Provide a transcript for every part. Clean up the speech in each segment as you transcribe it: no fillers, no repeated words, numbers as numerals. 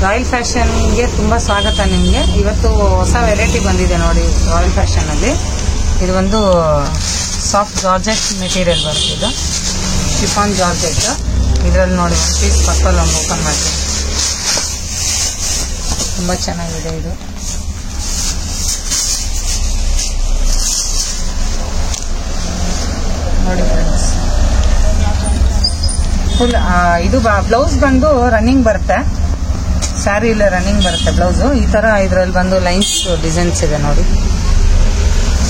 Royal ಫ್ಯಾಷನ್ಗೆ ತುಂಬ ಸ್ವಾಗತ ನಿಮಗೆ. ಇವತ್ತು ಹೊಸ ವೆರೈಟಿ ಬಂದಿದೆ ನೋಡಿ ರಾಯಲ್ ಫ್ಯಾಷನಲ್ಲಿ. ಇದು ಒಂದು ಸಾಫ್ಟ್ ಜಾರ್ಜೆಟ್ ಮೆಟೀರಿಯಲ್ ಬರುತ್ತೆ. ಇದು ಶಿಫಾನ್ ಜಾರ್ಜೆಟ್. ಇದರಲ್ಲಿ ನೋಡಿ ಒಂದು ಪೀಸ್ ಪರ್ಪಲ್ ಒಂದು ಓಪನ್ ಮಾಡ್ತೀನಿ. ತುಂಬ ಚೆನ್ನಾಗಿದೆ ಇದು. ನೋಡಿ ಫ್ರೆಂಡ್ಸ್, ಫುಲ್ ಇದು ಬ್ಲೌಸ್ ಬಂದು ರನ್ನಿಂಗ್ ಬರುತ್ತೆ. ಸ್ಯಾರಿ ಇಲ್ಲ ರನ್ನಿಂಗ್ ಬರುತ್ತೆ ಬ್ಲೌಸು. ಈ ತರ ಇದರಲ್ಲಿ ಬಂದು ಲೈನ್ಸ್ ಡಿಸೈನ್ಸ್ ಇದೆ ನೋಡಿ.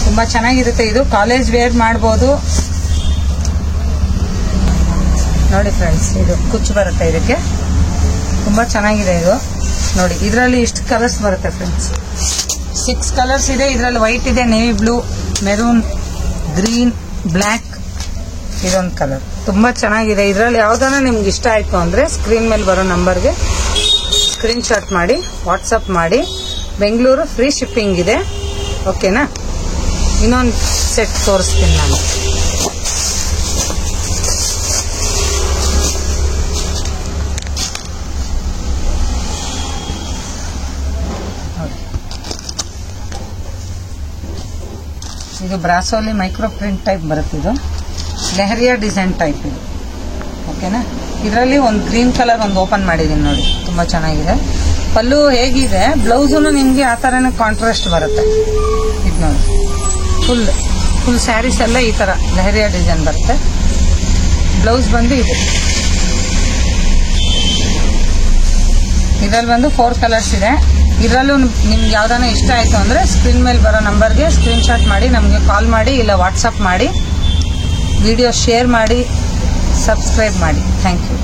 ತುಂಬಾ ಚೆನ್ನಾಗಿರುತ್ತೆ. ಇದು ಕಾಲೇಜ್ ವೇರ್ ಮಾಡ್ಬೋದು ನೋಡಿ ಫ್ರೆಂಡ್ಸ್. ಇದು ಕುಚ್ಚು ಬರುತ್ತೆ ಇದಕ್ಕೆ. ತುಂಬಾ ಚೆನ್ನಾಗಿದೆ ಇದು ನೋಡಿ. ಇದರಲ್ಲಿ ಇಷ್ಟು ಕಲರ್ಸ್ ಬರುತ್ತೆ ಫ್ರೆಂಡ್ಸ್. 6 ಕಲರ್ಸ್ ಇದೆ. ಇದರಲ್ಲಿ ವೈಟ್ ಇದೆ, navy blue, maroon, green, black. ಇದೊಂದು ಕಲರ್ ತುಂಬಾ ಚೆನ್ನಾಗಿದೆ. ಇದರಲ್ಲಿ ಯಾವ್ದಾನ ನಿಮ್ಗೆ ಇಷ್ಟ ಆಯ್ತು ಅಂದ್ರೆ ಸ್ಕ್ರೀನ್ ಮೇಲೆ ಬರೋ ನಂಬರ್ಗೆ ಸ್ಕ್ರೀನ್ ಶಾಟ್ ಮಾಡಿ ವಾಟ್ಸಪ್ ಮಾಡಿ. ಬೆಂಗಳೂರು ಫ್ರೀ ಶಿಪ್ಪಿಂಗ್ ಇದೆ, ಓಕೆನಾ? ಇನ್ನೊಂದು ಸೆಟ್ ತೋರಿಸ್ತೀನಿ ನಾನು. ಇದು ಬ್ರಾಸೋಲಿ ಮೈಕ್ರೋ ಪ್ರಿಂಟ್ ಟೈಪ್ ಬರುತ್ತೆ. ಇದು ಲೆಹರಿಯಾ ಡಿಸೈನ್ ಟೈಪ್ ಇದು, ಓಕೆನಾ? ಇದರಲ್ಲಿ ಒಂದು ಗ್ರೀನ್ ಕಲರ್ ಒಂದು ಓಪನ್ ಮಾಡಿದೀನಿ ನೋಡಿ. ತುಂಬಾ ಚೆನ್ನಾಗಿದೆ. ಪಲ್ಲು ಹೇಗಿದೆ, ಬ್ಲೌಸೂನು ನಿಮ್ಗೆ ಆ ತರನೇ ಕಾಂಟ್ರಾಸ್ಟ್ ಬರುತ್ತೆ. ಇದು ನೋಡಿ, ಫುಲ್ ಸ್ಯಾರೀಸ್ ಎಲ್ಲ ಈ ತರ ಲೆಹರಿಯಾ ಡಿಸೈನ್ ಬರುತ್ತೆ. ಬ್ಲೌಸ್ ಬಂದು ಇದು. ಇದರಲ್ಲಿ ಬಂದು 4 ಕಲರ್ಸ್ ಇದೆ. ಇದರಲ್ಲೂ ನಿಮ್ಗೆ ಯಾವ್ದಾನ ಇಷ್ಟ ಆಯ್ತು ಅಂದ್ರೆ ಸ್ಕ್ರೀನ್ ಮೇಲೆ ಬರೋ ನಂಬರ್ಗೆ ಸ್ಕ್ರೀನ್ ಶಾಟ್ ಮಾಡಿ ನಮಗೆ ಕಾಲ್ ಮಾಡಿ ಇಲ್ಲ ವಾಟ್ಸಪ್ ಮಾಡಿ. ವಿಡಿಯೋ ಶೇರ್ ಮಾಡಿ, ಸಬ್ಸ್ಕ್ರೈಬ್ ಮಾಡಿ. Thank you.